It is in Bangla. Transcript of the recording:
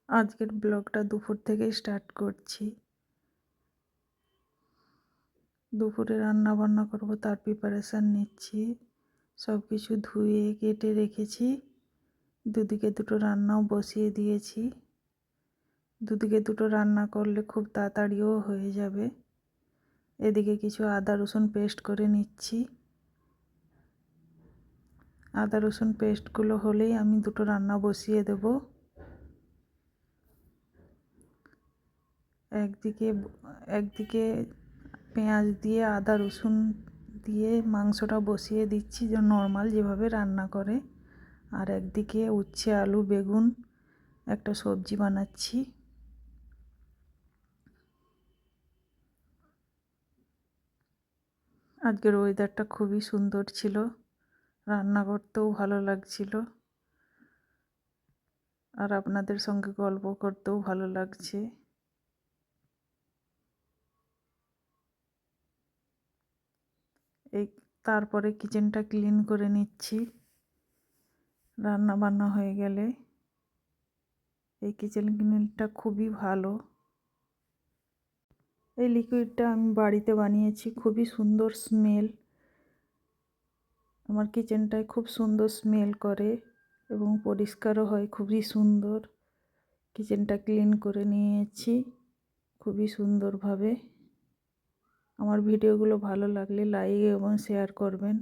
আজকের ব্লগটা দুপুর থেকেই স্টার্ট করছি। দুপুরে রান্না বান্না করব, তার প্রিপারেশান নিচ্ছি। সব কিছু ধুয়ে কেটে রেখেছি। দুদিকে দুটো রান্নাও বসিয়ে দিয়েছি। দুদিকে দুটো রান্না করলে খুব তাড়াতাড়িও হয়ে যাবে। এদিকে কিছু আদা রসুন পেস্ট করে নিচ্ছি। আদা রসুন পেস্টগুলো হলেই আমি দুটো রান্না বসিয়ে দেব। একদিকে পেঁয়াজ দিয়ে আদা রসুন দিয়ে মাংসটা বসিয়ে দিচ্ছি, যে নর্মাল যেভাবে রান্না করে। আর একদিকে উচ্ছে আলু বেগুন একটা সবজি বানাচ্ছি। আজকের ওয়েদারটা খুবই সুন্দর ছিল, রান্না করতেও ভালো লাগছিল, আর আপনাদের সঙ্গে গল্প করতেও ভালো লাগছে। এই তারপরে কিচেনটা ক্লিন করে নিচ্ছি। রান্না বান্না হয়ে গেলে এই কিচেন ক্লিনটা খুবই ভালো। এই লিকুইডটা আমি বাড়িতে বানিয়েছি, খুবই সুন্দর স্মেল। আমার কিচেনটায় খুব সুন্দর স্মেল করে এবং পরিষ্কারও হয় খুবই সুন্দর। কিচেনটা ক্লিন করে নিয়েছি খুবই সুন্দরভাবে। আমার ভিডিওগুলো ভালো লাগলে লাইক এবং শেয়ার করবেন।